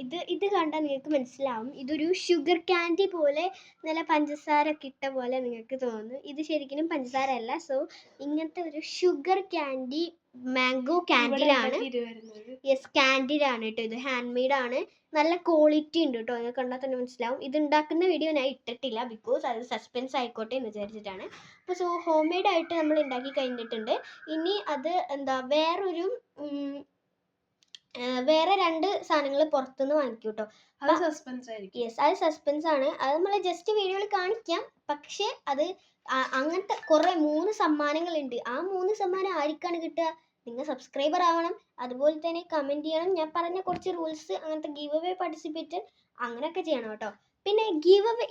ഇത് കണ്ടാൽ നിങ്ങൾക്ക് മനസ്സിലാവും. ഇതൊരു ഷുഗർ ക്യാൻഡി പോലെ നല്ല പഞ്ചസാര ഇട്ട പോലെ നിങ്ങൾക്ക് തോന്നുന്നു. ഇത് ശരിക്കും പഞ്ചസാര അല്ല. സോ ഇങ്ങനത്തെ ഒരു ഷുഗർ ക്യാൻഡി മാംഗോ ക്യാൻഡിലാണ്. യെസ്, ക്യാൻഡിലാണ് കേട്ടോ. ഇത് ഹാൻഡ് മെയ്ഡ് ആണ്. നല്ല ക്വാളിറ്റി ഉണ്ട് കേട്ടോ. നിങ്ങൾക്ക് കണ്ടാൽ തന്നെ മനസ്സിലാവും. ഇത് ഉണ്ടാക്കുന്ന വീഡിയോ ഞാൻ ഇട്ടിട്ടില്ല, ബിക്കോസ് അത് സസ്പെൻസ് ആയിക്കോട്ടെ എന്ന് വിചാരിച്ചിട്ടാണ്. അപ്പോൾ സോ ഹോം മെയ്ഡ് ആയിട്ട് നമ്മൾ ഉണ്ടാക്കി കഴിഞ്ഞിട്ടുണ്ട്. ഇനി അത് വേറെ 2 സാധനങ്ങൾ പുറത്തുനിന്ന് വാങ്ങിക്കും കേട്ടോ. അത് സസ്പെൻസ് ആയിരിക്കും. യെസ്, അത് സസ്പെൻസ് ആണ്. അത് നമ്മൾ ജസ്റ്റ് വീഡിയോയിൽ കാണിക്കാം. പക്ഷേ അത് അങ്ങനത്തെ കുറേ 3 സമ്മാനങ്ങളുണ്ട്. ആ 3 സമ്മാനം ആർക്കാണ് കിട്ടുക? നിങ്ങൾ സബ്സ്ക്രൈബർ ആവണം, അതുപോലെ തന്നെ കമൻറ്റ് ചെയ്യണം, ഞാൻ പറഞ്ഞ കുറച്ച് റൂൾസ്, അങ്ങനത്തെ ഗിവ് അവേ പാർട്ടിസിപ്പേറ്റ് അങ്ങനെയൊക്കെ ചെയ്യണം കേട്ടോ. പിന്നെ ഗിവ് അവേ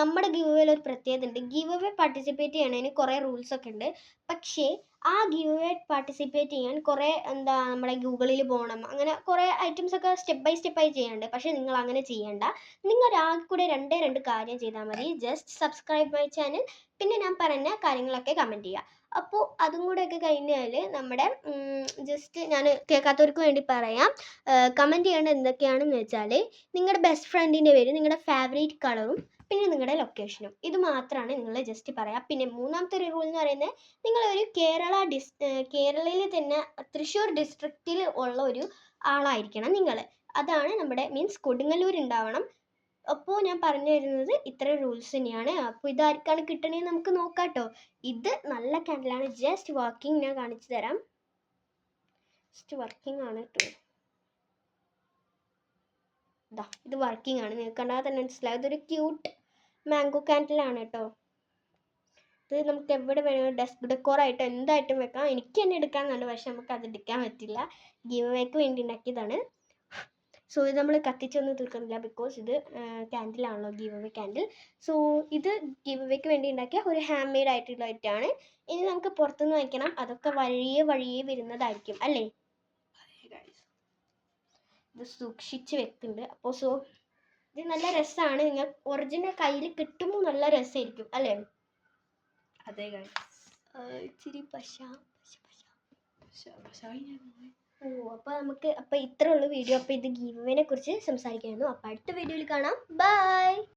നമ്മുടെ ഗിവ് അവേയിൽ ഒരു പ്രത്യേകത ഉണ്ട്. ഗിവ് അവേ പാർട്ടിസിപ്പേറ്റ് ചെയ്യണതിന് കുറേ റൂൾസ് ഒക്കെ ഉണ്ട്. പക്ഷേ ആ ഗിവ് അവേ പാർട്ടിസിപ്പേറ്റ് ചെയ്യാൻ കുറേ നമ്മുടെ ഗൂഗിളിൽ പോകണം, അങ്ങനെ കുറേ ഐറ്റംസ് ഒക്കെ സ്റ്റെപ്പ് ബൈ സ്റ്റെപ്പായി ചെയ്യാനുണ്ട്. പക്ഷേ നിങ്ങൾ അങ്ങനെ ചെയ്യണ്ട. നിങ്ങൾ ആകെ കൂടെ 2 കാര്യം ചെയ്താൽ മതി. ജസ്റ്റ് സബ്സ്ക്രൈബ് മൈ ചാനൽ, പിന്നെ ഞാൻ പറഞ്ഞ കാര്യങ്ങളൊക്കെ കമൻറ്റ് ചെയ്യുക. അപ്പോൾ അതും കൂടെയൊക്കെ കഴിഞ്ഞാൽ നമ്മുടെ ജസ്റ്റ് ഞാൻ കേൾക്കാത്തവർക്ക് വേണ്ടി പറയാം. കമൻറ്റ് ചെയ്യേണ്ടത് എന്തൊക്കെയാണെന്ന് വെച്ചാൽ നിങ്ങളുടെ ബെസ്റ്റ് ഫ്രണ്ടിൻ്റെ പേര്, നിങ്ങളുടെ ഫേവറേറ്റ് കളറും, പിന്നെ നിങ്ങളുടെ ലൊക്കേഷനും. ഇത് മാത്രമാണ് നിങ്ങൾ ജസ്റ്റ് പറയാം. പിന്നെ 3ാമത്തെ ഒരു റൂൾ എന്ന് പറയുന്നത്, നിങ്ങളൊരു കേരളയിൽ തന്നെ തൃശ്ശൂർ ഡിസ്ട്രിക്റ്റിൽ ഉള്ള ഒരു ആളായിരിക്കണം നിങ്ങൾ. അതാണ് നമ്മുടെ മീൻസ് കൊടുങ്ങല്ലൂർ ഉണ്ടാവണം. അപ്പോൾ ഞാൻ പറഞ്ഞു തരുന്നത് ഇത്ര റൂൾസ് തന്നെയാണ്. അപ്പോൾ ഇതാർക്കാണ് കിട്ടണേന്ന് നമുക്ക് നോക്കാം കേട്ടോ. ഇത് നല്ല ക്യാൻഡിലാണ്. ജസ്റ്റ് വർക്കിംഗ് ഞാൻ കാണിച്ചു തരാം. ജസ്റ്റ് വർക്കിംഗ് ആണ് കേട്ടോ. ഇത് വർക്കിംഗ് ആണ്. നിങ്ങൾക്ക് കണ്ടാൽ തന്നെ മനസ്സിലാവും. ഇതൊരു ക്യൂട്ട് മാംഗോ ക്യാൻഡിലാണ് കേട്ടോ. ഇത് നമുക്ക് എവിടെ വേണമെങ്കിലും ഡെസ്ക് ഡെക്കോറായിട്ട് എന്തായിട്ടും വെക്കാം. എനിക്ക് തന്നെ എടുക്കാമെന്നുണ്ട്, പക്ഷെ നമുക്ക് അത് എടുക്കാൻ പറ്റില്ല. ഗിവ് അവേക്ക് വേണ്ടി ഉണ്ടാക്കിയതാണ്. സോ ഇത് നമ്മൾ കത്തിച്ചൊന്നും തീർക്കുന്നില്ല, ബിക്കോസ് ഇത് ക്യാൻഡിലാണല്ലോ, ഗിവ് അവേ ക്യാൻഡിൽ. സോ ഇത് ഗിവ് അവേക്ക് വേണ്ടി ഉണ്ടാക്കിയ ഒരു ഹാൻഡ് മെയ്ഡ് ആയിട്ടുള്ള ഐറ്റമാണ്. ഇനി നമുക്ക് പുറത്തുനിന്ന് വാങ്ങിക്കണം. അതൊക്കെ വഴിയേ വരുന്നതായിരിക്കും അല്ലേ. ഇത് സൂക്ഷിച്ച് വെക്കുന്നുണ്ട്. അപ്പോൾ സോ ഇത് നല്ല രസമാണ്. നിങ്ങൾ ഒറിജിനൽ കയ്യിൽ കിട്ടുമ്പോൾ നല്ല രസമായിരിക്കും അല്ലേ. അതെ ഗൈസ്, ഇച്ചിരി അപ്പോൾ ഇത്രേ ഉള്ളൂ വീഡിയോ. അപ്പോൾ ഇത് ഗിവ് അവേനെ കുറിച്ച് സംസാരിക്കായിരുന്നു. അപ്പോൾ അടുത്ത വീഡിയോയിൽ കാണാം. ബൈ.